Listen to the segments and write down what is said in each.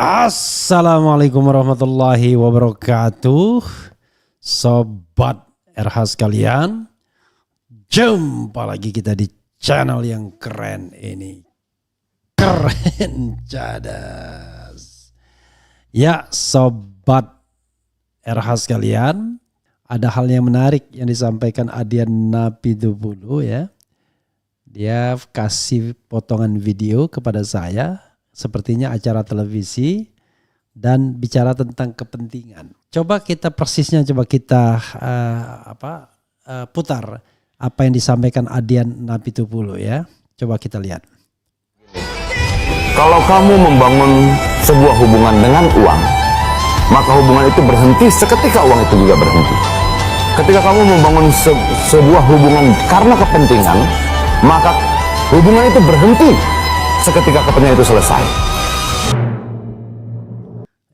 Assalamualaikum warahmatullahi wabarakatuh. Sobat RH sekalian, jumpa lagi kita di channel yang keren ini. Keren cadas. Ya Sobat RH sekalian, ada hal yang menarik yang disampaikan Adian Napitupulu ya. Dia kasih potongan video kepada saya. Sepertinya acara televisi dan bicara tentang kepentingan. Coba kita persisnya putar apa yang disampaikan Adian Napitupulu ya. Coba kita lihat. Kalau kamu membangun sebuah hubungan dengan uang, maka hubungan itu berhenti seketika uang itu juga berhenti. Ketika kamu membangun sebuah hubungan karena kepentingan, maka hubungan itu berhenti seketika kepentingan itu selesai.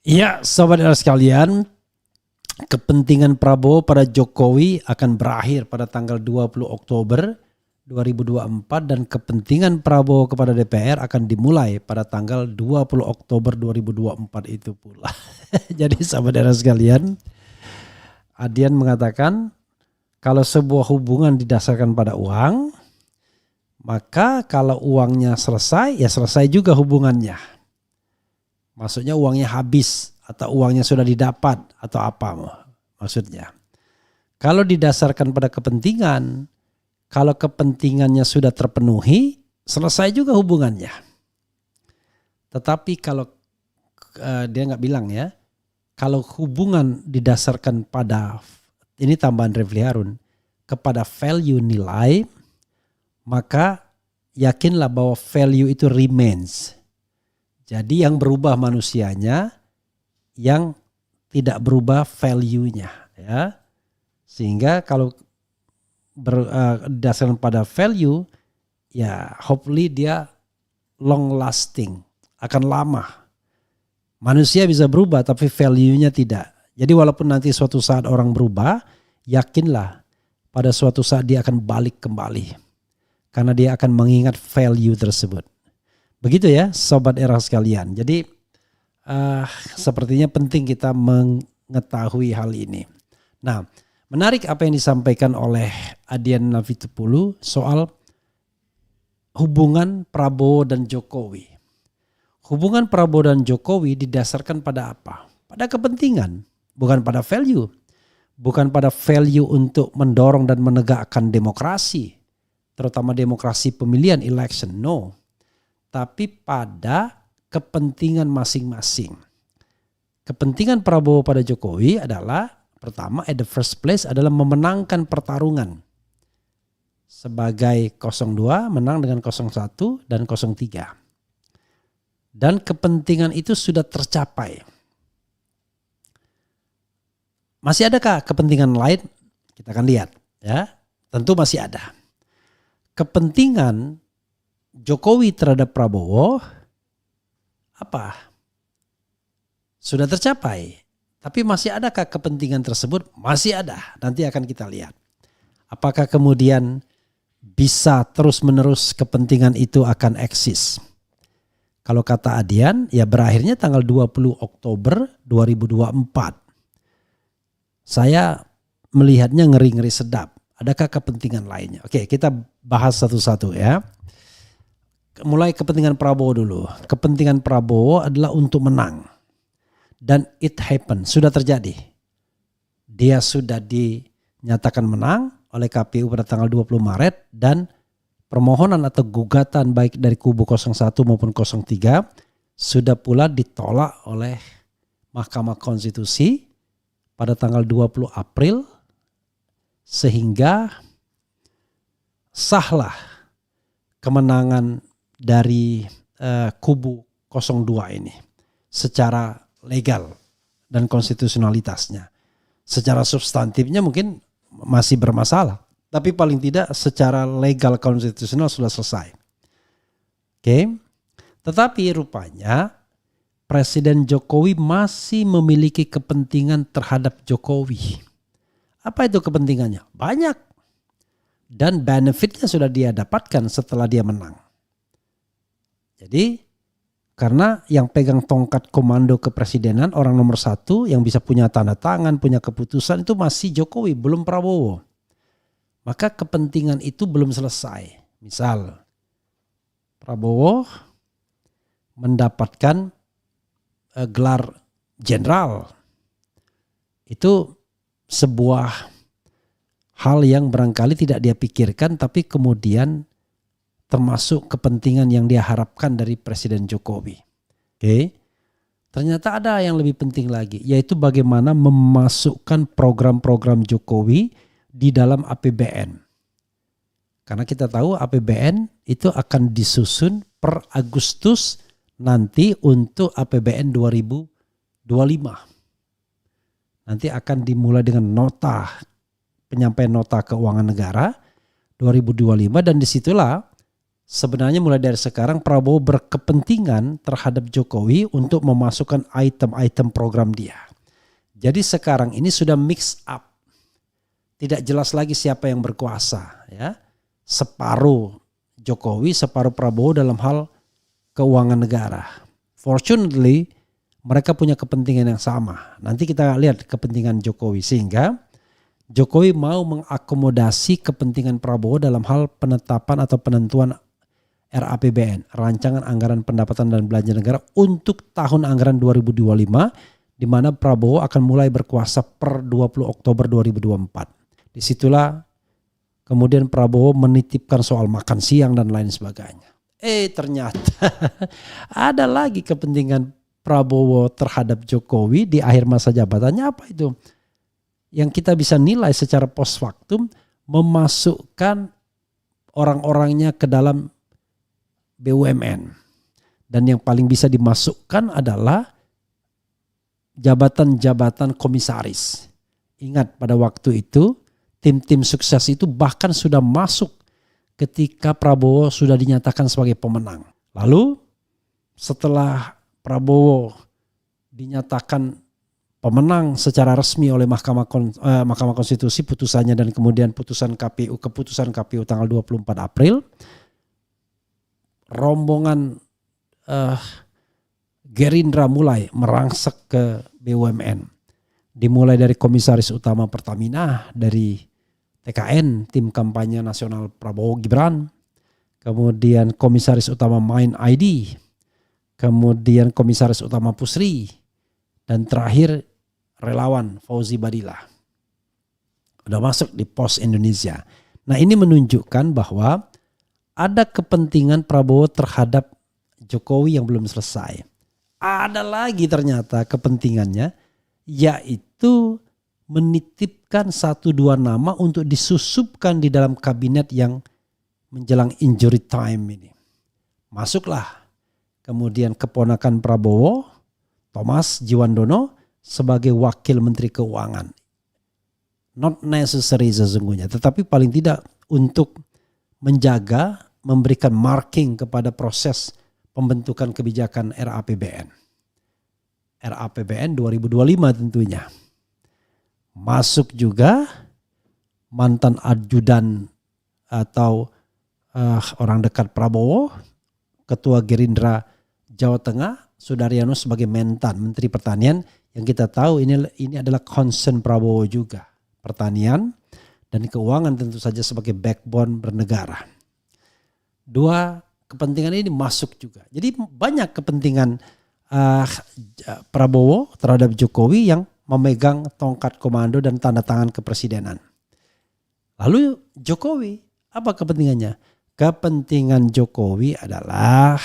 Ya, sobat sekalian, kepentingan Prabowo pada Jokowi akan berakhir pada tanggal 20 Oktober 2024 dan kepentingan Prabowo kepada DPR akan dimulai pada tanggal 20 Oktober 2024 itu pula. Jadi sobat sekalian, Adian mengatakan kalau sebuah hubungan didasarkan pada uang, maka kalau uangnya selesai, ya selesai juga hubungannya. Maksudnya uangnya habis atau uangnya sudah didapat atau apa maksudnya. Kalau didasarkan pada kepentingan, kalau kepentingannya sudah terpenuhi, selesai juga hubungannya. Tetapi kalau dia nggak bilang ya, kalau hubungan didasarkan pada, ini tambahan Refli Harun, kepada value nilai, maka yakinlah bahwa value itu remains. Jadi yang berubah manusianya, yang tidak berubah value-nya. Ya. Sehingga kalau berdasarkan pada value, ya hopefully dia long lasting, akan lama. Manusia bisa berubah tapi value-nya tidak. Jadi walaupun nanti suatu saat orang berubah, yakinlah pada suatu saat dia akan balik kembali. Karena dia akan mengingat value tersebut. Begitu ya sobat era sekalian. Jadi sepertinya penting kita mengetahui hal ini. Nah, menarik apa yang disampaikan oleh Adian Napitupulu soal hubungan Prabowo dan Jokowi. Hubungan Prabowo dan Jokowi didasarkan pada apa? Pada kepentingan, bukan pada value. Bukan pada value untuk mendorong dan menegakkan demokrasi. Terutama demokrasi pemilihan election, no. Tapi pada kepentingan masing-masing. Kepentingan Prabowo pada Jokowi adalah pertama at the first place adalah memenangkan pertarungan. Sebagai 02 menang dengan 01 dan 03. Dan kepentingan itu sudah tercapai. Masih adakah kepentingan lain? Kita akan lihat ya. Tentu masih ada. Kepentingan Jokowi terhadap Prabowo apa? Sudah tercapai. Tapi masih adakah kepentingan tersebut? Masih ada. Nanti akan kita lihat. Apakah kemudian bisa terus-menerus kepentingan itu akan eksis? Kalau kata Adian, ya berakhirnya tanggal 20 Oktober 2024. Saya melihatnya ngeri-ngeri sedap. Adakah kepentingan lainnya? Oke, kita bahas satu-satu ya. Mulai kepentingan Prabowo dulu. Kepentingan Prabowo adalah untuk menang. Dan it happened, sudah terjadi. Dia sudah dinyatakan menang oleh KPU pada tanggal 20 Maret. Dan permohonan atau gugatan baik dari kubu 01 maupun 03 sudah pula ditolak oleh Mahkamah Konstitusi pada tanggal 20 April. Sehingga sahlah kemenangan dari kubu 02 ini secara legal dan konstitusionalitasnya. Secara substantifnya mungkin masih bermasalah, tapi paling tidak secara legal konstitusional sudah selesai. Oke. Tetapi rupanya Presiden Jokowi masih memiliki kepentingan terhadap Jokowi. Apa itu kepentingannya? Banyak. Dan benefitnya sudah dia dapatkan setelah dia menang. Jadi Karena yang pegang tongkat komando kepresidenan, orang nomor 1 yang bisa punya tanda tangan, punya keputusan itu masih Jokowi, belum Prabowo. Maka kepentingan itu belum selesai. Misal Prabowo mendapatkan gelar jenderal. Itu sebuah hal yang barangkali tidak dia pikirkan, tapi kemudian termasuk kepentingan yang dia harapkan dari Presiden Jokowi. Oke. Ternyata ada yang lebih penting lagi, yaitu bagaimana memasukkan program-program Jokowi di dalam APBN. Karena kita tahu APBN itu akan disusun per Agustus nanti untuk APBN 2025. Nanti akan dimulai dengan penyampaian nota keuangan negara 2025, dan disitulah sebenarnya mulai dari sekarang Prabowo berkepentingan terhadap Jokowi untuk memasukkan item-item program dia. Jadi sekarang ini sudah mix up. Tidak jelas lagi siapa yang berkuasa, ya. Separuh Jokowi, separuh Prabowo dalam hal keuangan negara. Fortunately, mereka punya kepentingan yang sama. Nanti kita lihat kepentingan Jokowi, sehingga Jokowi mau mengakomodasi kepentingan Prabowo dalam hal penetapan atau penentuan RAPBN, Rancangan Anggaran Pendapatan dan Belanja Negara untuk tahun anggaran 2025, di mana Prabowo akan mulai berkuasa per 20 Oktober 2024. Disitulah kemudian Prabowo menitipkan soal makan siang dan lain sebagainya. Ternyata ada lagi kepentingan Prabowo terhadap Jokowi di akhir masa jabatannya. Apa itu? Yang kita bisa nilai secara post factum, memasukkan orang-orangnya ke dalam BUMN. Dan yang paling bisa dimasukkan adalah jabatan-jabatan komisaris. Ingat pada waktu itu tim-tim sukses itu bahkan sudah masuk ketika Prabowo sudah dinyatakan sebagai pemenang. Lalu setelah Prabowo dinyatakan pemenang secara resmi oleh Mahkamah Konstitusi putusannya, dan kemudian keputusan KPU tanggal 24 April, rombongan Gerindra mulai merangsek ke BUMN. Dimulai dari Komisaris Utama Pertamina, dari TKN, tim kampanye nasional Prabowo Gibran, kemudian Komisaris Utama Mind ID, kemudian Komisaris Utama Pusri, dan terakhir relawan Fauzi Badillah. Udah masuk di Pos Indonesia. Nah, ini menunjukkan bahwa ada kepentingan Prabowo terhadap Jokowi yang belum selesai. Ada lagi ternyata kepentingannya, yaitu menitipkan 1-2 nama untuk disusupkan di dalam kabinet yang menjelang injury time ini. Masuklah kemudian keponakan Prabowo, Thomas Jiwandono, sebagai wakil Menteri Keuangan. Not necessary sesungguhnya, tetapi paling tidak untuk menjaga, memberikan marking kepada proses pembentukan kebijakan RAPBN. RAPBN 2025 tentunya. Masuk juga mantan ajudan atau orang dekat Prabowo, Ketua Gerindra Jawa Tengah, Sudaryono sebagai Mentan, Menteri Pertanian, yang kita tahu ini adalah concern Prabowo juga. Pertanian dan keuangan tentu saja sebagai backbone bernegara. 2 kepentingan ini masuk juga. Jadi banyak kepentingan Prabowo terhadap Jokowi yang memegang tongkat komando dan tanda tangan kepresidenan. Lalu Jokowi, apa kepentingannya? Kepentingan Jokowi adalah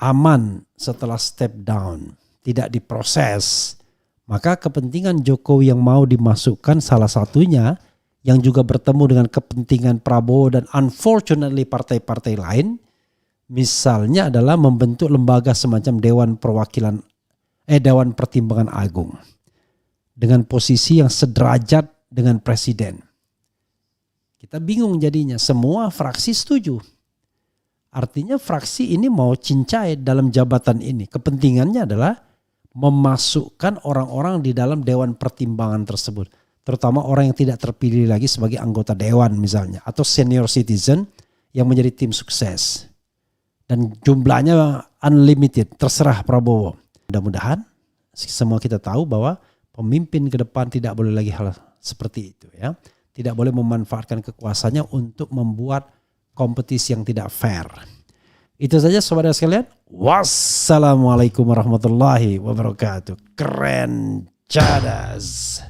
aman setelah step down, tidak diproses. Maka kepentingan Jokowi yang mau dimasukkan salah satunya yang juga bertemu dengan kepentingan Prabowo dan unfortunately partai-partai lain, misalnya adalah membentuk lembaga semacam Dewan Pertimbangan Agung dengan posisi yang sederajat dengan presiden. Kita bingung jadinya, semua fraksi setuju. Artinya fraksi ini mau cincai dalam jabatan ini. Kepentingannya adalah memasukkan orang-orang di dalam Dewan Pertimbangan tersebut. Terutama orang yang tidak terpilih lagi sebagai anggota dewan misalnya. Atau senior citizen yang menjadi tim sukses. dan jumlahnya unlimited, terserah Prabowo. Mudah-mudahan semua kita tahu bahwa pemimpin ke depan tidak boleh lagi hal seperti itu ya. Tidak boleh memanfaatkan kekuasaannya untuk membuat kompetisi yang tidak fair. Itu saja saudara sekalian. Wassalamualaikum warahmatullahi wabarakatuh. Keren cadas.